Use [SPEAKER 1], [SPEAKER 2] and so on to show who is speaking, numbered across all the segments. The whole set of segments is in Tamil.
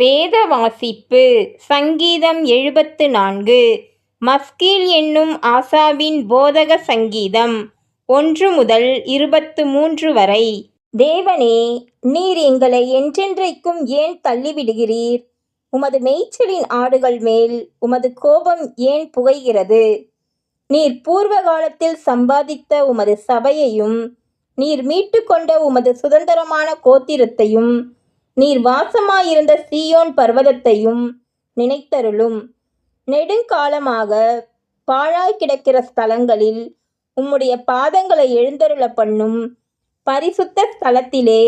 [SPEAKER 1] வேத வாசிப்பு. சங்கீதம் 74. மஸ்கீல் என்னும் ஆசாவின் போதக சங்கீதம் 1 முதல் 23 வரை. தேவனே, நீர் எங்களை என்றென்றைக்கும் ஏன் தள்ளிவிடுகிறீர்? உமது மேய்ச்சலின் ஆடுகள் மேல் உமது கோபம் ஏன் புகைகிறது? நீர் பூர்வ காலத்தில் சம்பாதித்த உமது சபையையும் நீர் மீட்டு கொண்ட உமது சுதந்திரமான கோத்திரத்தையும் நீர் வாசமாயிருந்த சீயோன் பர்வதத்தையும் நினைத்தருளும். நெடுங்காலமாக பாழாய் கிடக்கிற ஸ்தலங்களில் உம்முடைய பாதங்களை எழுந்தருள பண்ணும் பரிசுத்த ஸ்தலத்திலே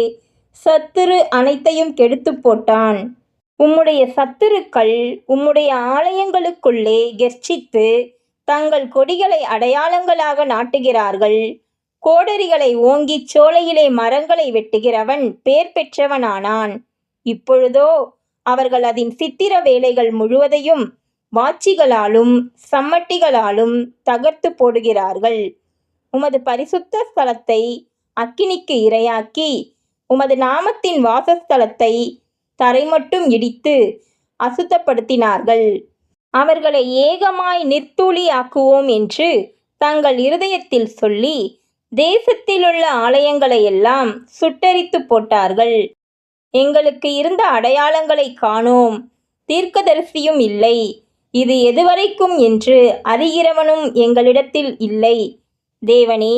[SPEAKER 1] சத்துரு அனைத்தையும் கெடுத்து போட்டான். உம்முடைய சத்துருக்கள் உம்முடைய ஆலயங்களுக்குள்ளே கெர்ச்சித்து தங்கள் கொடிகளை அடையாளங்களாக நாட்டுகிறார்கள். கோடரிகளை ஓங்கிச் சோலையிலே மரங்களை வெட்டுகிறவன் பேர் பெற்றவனானான். இப்பொழுதோ அவர்கள் அதன் சித்திர வேலைகள் முழுவதையும் வாட்சிகளாலும் சம்மட்டிகளாலும் தகர்த்து போடுகிறார்கள். உமது பரிசுத்த ஸ்தலத்தை அக்கினிக்கு இரையாக்கி உமது நாமத்தின் வாசஸ்தலத்தை தரைமட்டும் இடித்து அசுத்தப்படுத்தினார்கள். அவர்களை ஏகமாய் நிர்த்தூளியாக்குவோம் என்று தங்கள் இருதயத்தில் சொல்லி தேசத்திலுள்ள ஆலயங்களையெல்லாம் சுட்டெரித்து போட்டார்கள். எங்களுக்கு இருந்த அடையாளங்களை காணோம், தீர்க்கதரிசியும் இல்லை, இது எதுவரைக்கும் என்று அறிகிறவனும் எங்களிடத்தில் இல்லை. தேவனே,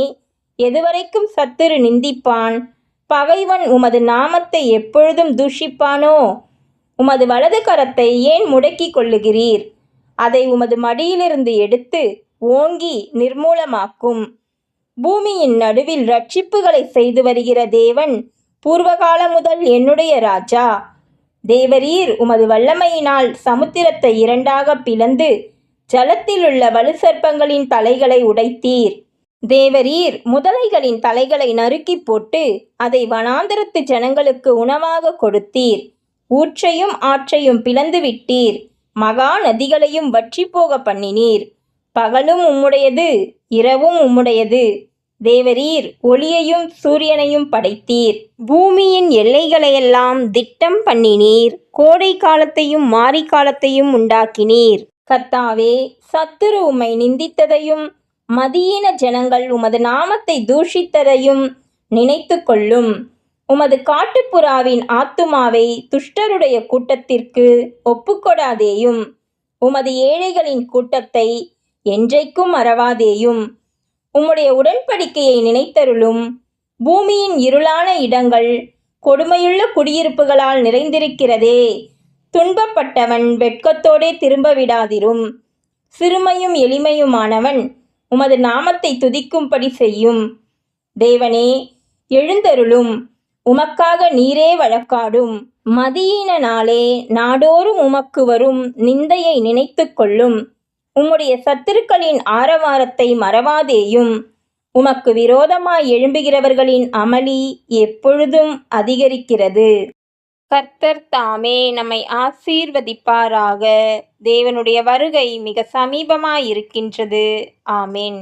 [SPEAKER 1] எதுவரைக்கும் சத்துரு நிந்திப்பான்? பகைவன் உமது நாமத்தை எப்பொழுதும் தூஷிப்பானோ? உமது வலது கரத்தை ஏன் முடக்கிக் கொள்ளுகிறீர்? அதை உமது மடியிலிருந்து எடுத்து ஓங்கி நிர்மூலமாக்கும். பூமியின் நடுவில் இரட்சிப்புகளை செய்து வருகிற தேவன் பூர்வகால முதல் என்னுடைய ராஜா. தேவரீர் உமது வல்லமையினால் சமுத்திரத்தை இரண்டாக பிளந்து ஜலத்திலுள்ள வலுசர்ப்பங்களின் தலைகளை உடைத்தீர். தேவரீர் முதலைகளின் தலைகளை நறுக்கி போட்டு அதை வனாந்தரத்து ஜனங்களுக்கு உணவாக கொடுத்தீர். ஊற்றையும் ஆற்றையும் பிளந்து விட்டீர். மகா நதிகளையும் வற்றி போக பண்ணினீர். பகலும் உம்முடையது, இரவும் உம்முடையது. தேவரீர் ஒளியையும் சூரியனையும் படைத்தீர். பூமியின் எல்லைகளையெல்லாம் திட்டம் பண்ணினீர். கோடை காலத்தையும் மாரி காலத்தையும் உண்டாக்கினீர். கர்த்தாவே, சத்துரு உம்மை நிந்தித்ததையும் மதியீன ஜனங்கள் உமது நாமத்தை தூஷித்ததையும் நினைத்து கொள்ளும். உமது காட்டுப்புறாவின் ஆத்துமாவை துஷ்டருடைய கூட்டத்திற்கு ஒப்புக்கொடாதேயும். உமது ஏழைகளின் கூட்டத்தை என்றைக்கும் மறவாதேயும். உம்முடைய உடன்படிக்கையை நினைத்தருளும். பூமியின் இருளான இடங்கள் கொடுமையுள்ள குடியிருப்புகளால் நிறைந்திருக்கிறதே. துன்பப்பட்டவன் வெட்கத்தோடே திரும்ப விடாதிரும். சிறுமையும் எளிமையுமானவன் உமது நாமத்தை துதிக்கும்படி செய்யும். தேவனே, எழுந்தருளும். உமக்காக நீரே வழக்காடும். மதியீனனாலே நாடோறும் உமக்கு வரும் நிந்தையை நினைத்து கொள்ளும். உம்முடைய சத்துருக்களின் ஆரவாரத்தை மறவாதேயும். உமக்கு விரோதமாய் எழும்புகிறவர்களின் அமளி எப்பொழுதும் அதிகரிக்கிறது. கர்த்தர் தாமே நம்மை ஆசீர்வதிப்பாராக. தேவனுடைய வருகை மிக சமீபமாயிருக்கின்றது. ஆமென்.